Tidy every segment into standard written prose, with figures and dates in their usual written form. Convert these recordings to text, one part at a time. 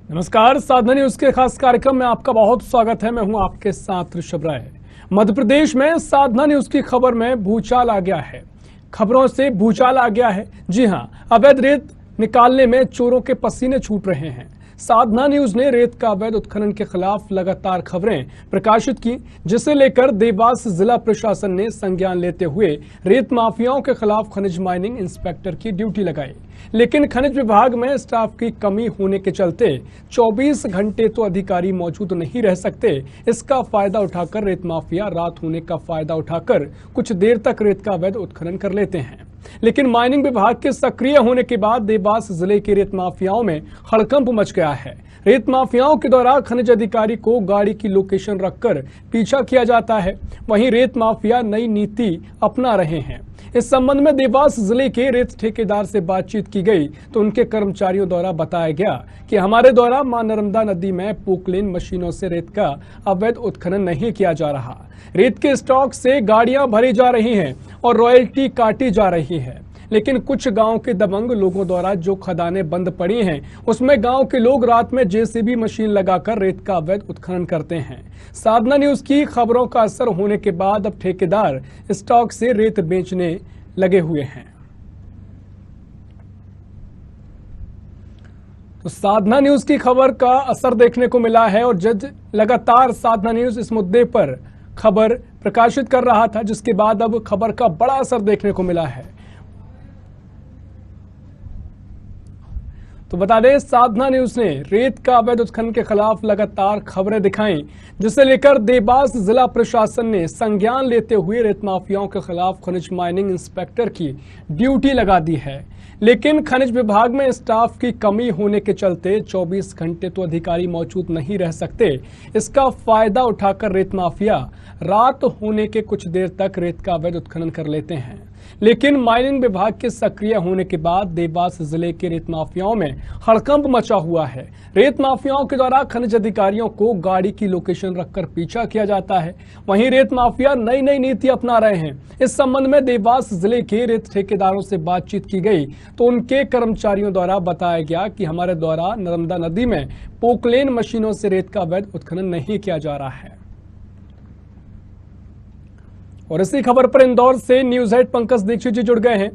नमस्कार, साधना न्यूज के खास कार्यक्रम में आपका बहुत स्वागत है। मैं हूं आपके साथ ऋषभ राय। मध्य प्रदेश में साधना न्यूज की खबर में भूचाल आ गया है। खबरों से भूचाल आ गया है। जी हां, अवैध रेत निकालने में चोरों के पसीने छूट रहे हैं। साधना न्यूज ने रेत का अवैध उत्खनन के खिलाफ लगातार खबरें प्रकाशित की, जिसे लेकर देवास जिला प्रशासन ने संज्ञान लेते हुए रेत माफियाओं के खिलाफ खनिज माइनिंग इंस्पेक्टर की ड्यूटी लगाई। लेकिन खनिज विभाग में स्टाफ की कमी होने के चलते 24 घंटे तो अधिकारी मौजूद नहीं रह सकते। इसका फायदा उठाकर रेत माफिया रात होने का फायदा उठाकर कुछ देर तक रेत का अवैध उत्खनन कर लेते हैं। लेकिन माइनिंग विभाग के सक्रिय होने के बाद देवास जिले के रेत माफियाओं में हड़कंप मच गया है। रेत माफियाओं के द्वारा खनिज अधिकारी को गाड़ी की लोकेशन रखकर पीछा किया जाता है। वहीं रेत माफिया नई नीति अपना रहे हैं। इस संबंध में देवास जिले के रेत ठेकेदार से बातचीत की गई तो उनके कर्मचारियों द्वारा बताया गया कि हमारे द्वारा मां नर्मदा नदी में पोकलेन मशीनों से रेत का अवैध उत्खनन नहीं किया जा रहा। रेत के स्टॉक से गाड़ियां भरी जा रही हैं और रॉयल्टी काटी जा रही है। लेकिन कुछ गांव के दबंग लोगों द्वारा जो खदानें बंद पड़ी हैं, उसमें गांव के लोग रात में जेसीबी मशीन लगाकर रेत का अवैध उत्खनन करते हैं। साधना न्यूज की खबरों का असर होने के बाद अब ठेकेदार स्टॉक से रेत बेचने लगे हुए हैं। तो साधना न्यूज की खबर का असर देखने को मिला है और जज लगातार साधना न्यूज इस मुद्दे पर खबर प्रकाशित कर रहा था, जिसके बाद अब खबर का बड़ा असर देखने को मिला है। तो बता दें, साधना न्यूज ने रेत का अवैध उत्खनन के खिलाफ लगातार खबरें दिखाई, जिसे लेकर देवास जिला प्रशासन ने संज्ञान लेते हुए रेत माफियाओं के खिलाफ खनिज माइनिंग इंस्पेक्टर की ड्यूटी लगा दी है। लेकिन खनिज विभाग में स्टाफ की कमी होने के चलते 24 घंटे तो अधिकारी मौजूद नहीं रह सकते। इसका फायदा उठाकर रेत माफिया रात होने के कुछ देर तक रेत का अवैध उत्खनन कर लेते हैं। लेकिन माइनिंग विभाग के सक्रिय होने के बाद देवास जिले के रेत माफियाओं में हड़कंप मचा हुआ है। रेत माफियाओं के द्वारा खनिज अधिकारियों को गाड़ी की लोकेशन रखकर पीछा किया जाता है। वहीं रेत माफिया नई नई नीति अपना रहे हैं। इस संबंध में देवास जिले के रेत ठेकेदारों से बातचीत की गई तो उनके कर्मचारियों द्वारा बताया गया कि हमारे द्वारा नर्मदा नदी में पोकलेन मशीनों से रेत का अवैध उत्खनन नहीं किया जा रहा है। और इसी खबर पर इंदौर से न्यूज हेड पंकज दीक्षित जी जुड़ गए हैं।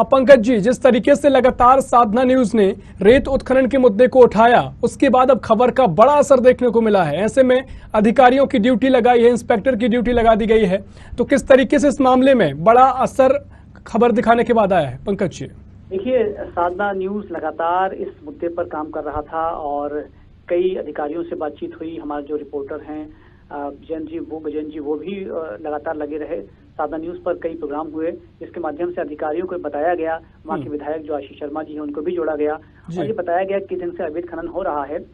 पंकज जी, जिस तरीके से लगातार साधना न्यूज ने रेत उत्खनन के मुद्दे को उठाया, उसके बाद अब खबर का बड़ा असर देखने को मिला है। ऐसे में अधिकारियों की ड्यूटी लगाई है, इंस्पेक्टर की ड्यूटी लगा दी गई है, तो किस तरीके से इस मामले में बड़ा असर खबर दिखाने के बाद आया है? पंकज जी, देखिए, साधना न्यूज लगातार इस मुद्दे पर काम कर रहा था और कई अधिकारियों से बातचीत हुई। हमारे जो रिपोर्टर हैं गजन जी वो भी लगातार लगे रहे। साधना न्यूज पर कई प्रोग्राम हुए, जिसके माध्यम से अधिकारियों को बताया गया, वहाँ के विधायक जो आशीष शर्मा जी हैं उनको भी जोड़ा गया और ये बताया गया कि दिन से अवैध खनन हो रहा है।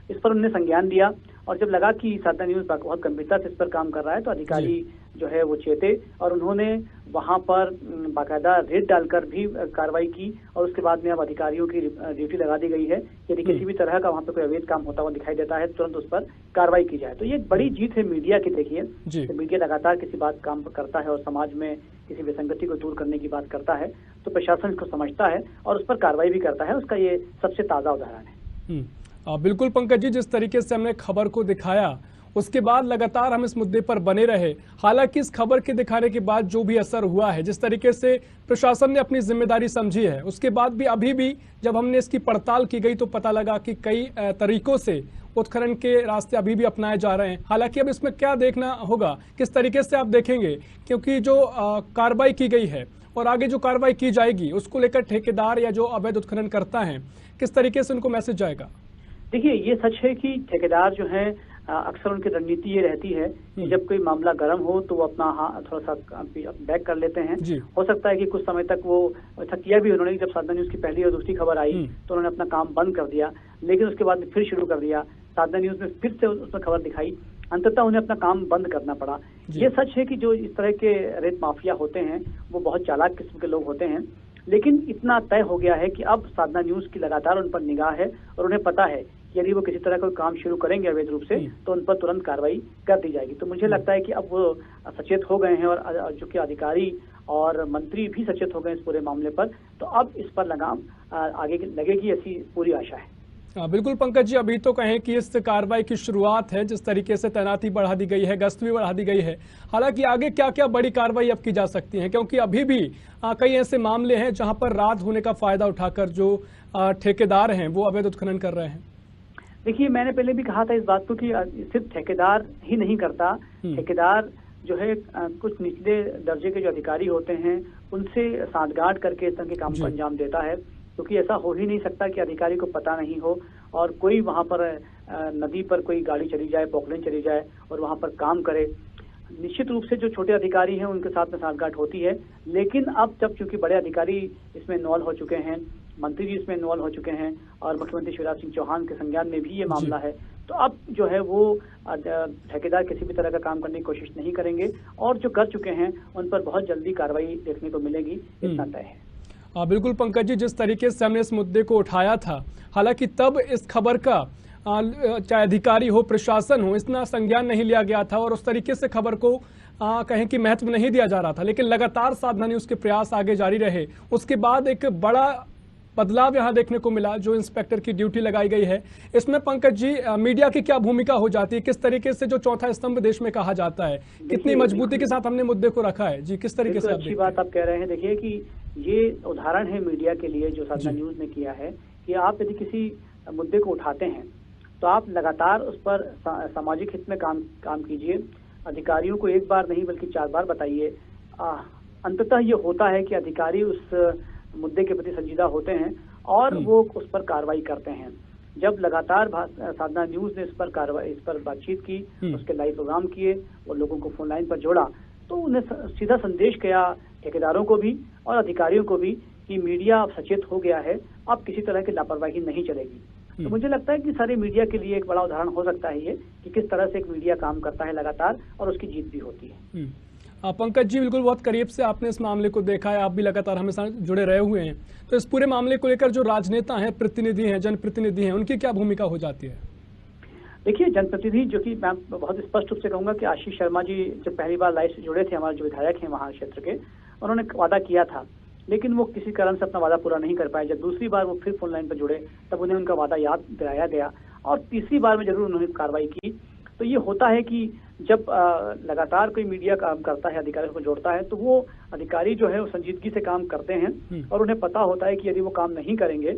इस पर उन्होंने संज्ञान दिया और जब लगा कि साधना न्यूज बहुत गंभीरता से इस पर काम कर रहा है तो अधिकारी जो है वो चेते और उन्होंने वहां पर बाकायदा रेड डालकर भी कार्रवाई की और उसके बाद में अब अधिकारियों की ड्यूटी लगा दी गई है। यदि किसी भी तरह का वहां पर कोई अवैध काम होता हुआ दिखाई देता है तुरंत उस पर कार्रवाई की जाए। तो ये एक बड़ी जीत है मीडिया की। देखिए, तो मीडिया लगातार किसी बात काम करता है और समाज में किसी विसंगति को दूर करने की बात करता है तो प्रशासन इसको समझता है और उस पर कार्रवाई भी करता है। उसका ये सबसे ताजा उदाहरण है। बिल्कुल पंकज जी, जिस तरीके से हमने खबर को दिखाया उसके बाद लगातार हम इस मुद्दे पर बने रहे। हालांकि इस खबर के दिखाने के बाद जो भी असर हुआ है, जिस तरीके से प्रशासन ने अपनी जिम्मेदारी समझी है, उसके बाद भी अभी भी जब हमने इसकी पड़ताल की गई तो पता लगा कि कई तरीकों से उत्खनन के रास्ते अभी भी अपनाए जा रहे हैं। हालांकि अब इसमें क्या देखना होगा, किस तरीके से आप देखेंगे, क्योंकि जो कार्रवाई की गई है और आगे जो कार्रवाई की जाएगी उसको लेकर ठेकेदार या जो अवैध उत्खनन करता है, किस तरीके से उनको मैसेज जाएगा? देखिए, ये सच है कि ठेकेदार जो है अक्सर उनकी रणनीति ये रहती है कि जब कोई मामला गर्म हो तो वो अपना थोड़ा सा बैक कर लेते हैं। हो सकता है कि कुछ समय तक वो ऐसा किया भी उन्होंने। जब साधना न्यूज की पहली और दूसरी खबर आई तो उन्होंने अपना काम बंद कर दिया, लेकिन उसके बाद फिर शुरू कर दिया। साधना न्यूज में फिर से उसमें खबर दिखाई, अंततः उन्हें अपना काम बंद करना पड़ा। ये सच है कि जो इस तरह के रेत माफिया होते हैं वो बहुत चालाक किस्म के लोग होते हैं, लेकिन इतना तय हो गया है कि अब साधना न्यूज की लगातार उन पर निगाह है और उन्हें पता है यदि वो किसी तरह का काम शुरू करेंगे अवैध रूप से तो उन पर तुरंत कार्रवाई कर दी जाएगी। तो मुझे लगता है कि अब वो सचेत हो गए हैं और जो कि अधिकारी और मंत्री भी सचेत हो गए इस पूरे मामले पर, तो अब इस पर लगाम आगे लगेगी, ऐसी पूरी आशा है। बिल्कुल पंकज जी, अभी तो कहें कि इस कार्रवाई की शुरुआत है, जिस तरीके से तैनाती बढ़ा दी गई है, गश्त भी बढ़ा दी गई है। हालांकि आगे क्या क्या बड़ी कार्रवाई अब की जा सकती है, क्योंकि अभी भी कई ऐसे मामले हैं जहां पर रात होने का फायदा उठाकर जो ठेकेदार हैं वो अवैध उत्खनन कर रहे हैं। देखिए, मैंने पहले भी कहा था इस बात को कि सिर्फ ठेकेदार ही नहीं करता। ठेकेदार जो है कुछ निचले दर्जे के जो अधिकारी होते हैं उनसे सांठगांठ करके इस तरह के काम को अंजाम देता है, क्योंकि ऐसा हो ही नहीं सकता कि अधिकारी को पता नहीं हो और कोई वहां पर नदी पर कोई गाड़ी चली जाए, पॉकलेन चली जाए और वहां पर काम करे। निश्चित रूप से जो छोटे अधिकारी हैं उनके साथ में सांठगांठ होती है, लेकिन अब जब चूंकि बड़े अधिकारी इसमें इन्वॉल्व हो चुके हैं, मंत्री जी इसमें इन्वॉल्व हो चुके हैं और मुख्यमंत्री शिवराज सिंह चौहान के संज्ञान में भी ये मामला है, तो अब जो है वो ठेकेदार किसी भी तरह का काम करने की कोशिश नहीं करेंगे और जो कर चुके हैं उन पर बहुत जल्दी कार्रवाई देखने को मिलेगी, इतना तय है। बिल्कुल पंकज जी, जिस तरीके से हमने इस मुद्दे को उठाया था, हालांकि तब इस खबर का चाहे अधिकारी हो, प्रशासन हो, इतना संज्ञान नहीं लिया गया था और उस तरीके से खबर को कहें कि महत्व नहीं दिया जा रहा था, लेकिन लगातार साधना न्यूज़ के प्रयास आगे जारी रहे। उसके बाद एक बड़ा बदलाव यहां देखने को मिला, जो इंस्पेक्टर की ड्यूटी लगाई गई है। इसमें पंकज जी, मीडिया की क्या भूमिका हो जाती है? किस तरीके से जो चौथा स्तंभ देश में कहा जाता है, कितनी मजबूती के साथ हमने मुद्दे को रखा है जी, किस तरीके से? अच्छी बात आप कह रहे हैं। देखिए कि ये उदाहरण है मीडिया के लिए जो साधना न्यूज ने किया है कि आप यदि किसी मुद्दे को उठाते हैं तो आप लगातार उस पर सामाजिक हित में काम कीजिए। अधिकारियों को एक बार नहीं बल्कि 4 बार बताइए। अंततः ये होता है कि अधिकारी उस मुद्दे के प्रति संजीदा होते हैं और वो उस पर कार्रवाई करते हैं। जब लगातार साधना न्यूज ने इस पर बातचीत की, उसके लाइव प्रोग्राम किए और लोगों को फोन लाइन पर जोड़ा, तो उन्हें सीधा संदेश गया ठेकेदारों को भी और अधिकारियों को भी कि मीडिया अब सचेत हो गया है, अब किसी तरह की लापरवाही नहीं चलेगी। तो मुझे लगता है कि सारे मीडिया के लिए एक बड़ा उदाहरण हो सकता है ये कि किस तरह से एक मीडिया काम करता है लगातार और उसकी जीत भी होती है। पंकज जी, बिल्कुल बहुत करीब से आपने इस मामले को देखा है, आप भी लगातार हमेशा जुड़े रहे हुए हैं, तो इस पूरे मामले को लेकर जो राजनेता हैं, प्रतिनिधि हैं, जनप्रतिनिधि हैं, उनकी क्या भूमिका हो जाती है? देखिए, जनप्रतिनिधि जो कि मैं बहुत स्पष्ट रूप से कहूंगा कि आशीष शर्मा जी जब पहली बार लाइव से जुड़े थे, हमारे जो विधायक हैं वहाँ क्षेत्र के, उन्होंने वादा किया था, लेकिन वो किसी कारण से अपना वादा पूरा नहीं कर पाए। जब दूसरी बार वो फिर फोन लाइन पर जुड़े तब उन्हें उनका वादा याद दिलाया गया और तीसरी बार में जरूर उन्होंने कार्रवाई की। तो ये होता है कि जब लगातार कोई मीडिया काम करता है, अधिकारियों को जोड़ता है, तो वो अधिकारी जो है वो संजीदगी से काम करते हैं और उन्हें पता होता है कि यदि वो काम नहीं करेंगे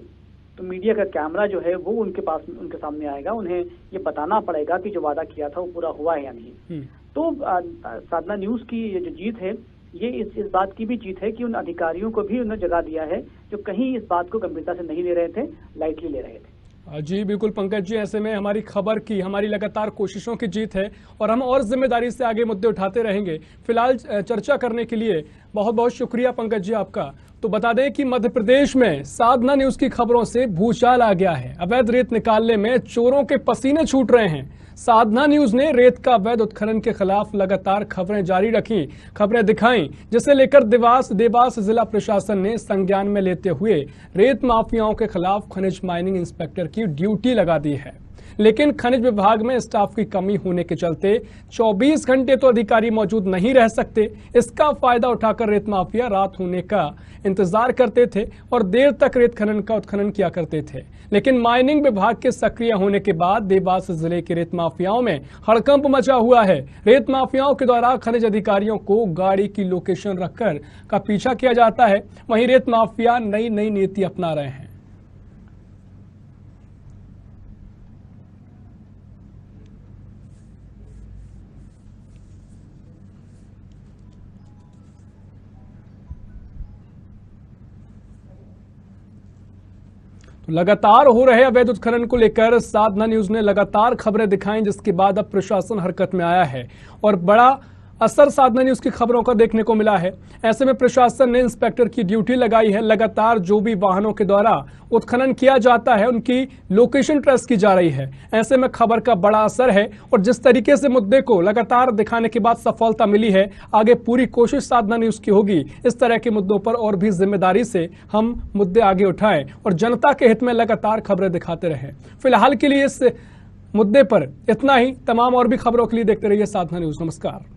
तो मीडिया का कैमरा जो है वो उनके सामने आएगा, उन्हें ये बताना पड़ेगा कि जो वादा किया था वो पूरा हुआ है या नहीं। तो साधना न्यूज की ये जो जीत है, ये इस बात की भी जीत है कि उन अधिकारियों को भी उन्हें जगा दिया है जो कहीं इस बात को गंभीरता से नहीं ले रहे थे, लाइटली ले रहे थे। जी बिल्कुल पंकज जी, ऐसे में हमारी खबर की, हमारी लगातार कोशिशों की जीत है और हम और जिम्मेदारी से आगे मुद्दे उठाते रहेंगे। फिलहाल चर्चा करने के लिए बहुत बहुत शुक्रिया पंकज जी आपका। तो बता दें कि मध्य प्रदेश में साधना न्यूज की खबरों से भूचाल आ गया है। अवैध रेत निकालने में चोरों के पसीने छूट रहे हैं। साधना न्यूज ने रेत का अवैध उत्खनन के खिलाफ लगातार खबरें जारी रखी, खबरें दिखाई, जिसे लेकर देवास जिला प्रशासन ने संज्ञान में लेते हुए रेत माफियाओं के खिलाफ खनिज माइनिंग इंस्पेक्टर की ड्यूटी लगा दी है। लेकिन खनिज विभाग में स्टाफ की कमी होने के चलते 24 घंटे तो अधिकारी मौजूद नहीं रह सकते। इसका फायदा उठाकर रेत माफिया रात होने का इंतजार करते थे और देर तक रेत खनन का उत्खनन किया करते थे। लेकिन माइनिंग विभाग के सक्रिय होने के बाद देवास जिले के रेत माफियाओं में हड़कंप मचा हुआ है। रेत माफियाओं के द्वारा खनिज अधिकारियों को गाड़ी की लोकेशन रखकर का पीछा किया जाता है। वहीं रेत माफिया नई नीति अपना रहे हैं। लगातार हो रहे अवैध उत्खनन को लेकर साधना न्यूज ने लगातार खबरें दिखाई, जिसके बाद अब प्रशासन हरकत में आया है और बड़ा असर साधना न्यूज की खबरों का देखने को मिला है। ऐसे में प्रशासन ने इंस्पेक्टर की ड्यूटी लगाई है। लगातार जो भी वाहनों के द्वारा उत्खनन किया जाता है उनकी लोकेशन ट्रेस की जा रही है। ऐसे में खबर का बड़ा असर है और जिस तरीके से मुद्दे को लगातार दिखाने के बाद सफलता मिली है, आगे पूरी कोशिश साधना न्यूज की होगी इस तरह के मुद्दों पर और भी जिम्मेदारी से हम मुद्दे आगे उठाएं और जनता के हित में लगातार खबरें दिखाते रहें। फिलहाल के लिए इस मुद्दे पर इतना ही। तमाम और भी खबरों के लिए देखते रहिए साधना न्यूज। नमस्कार।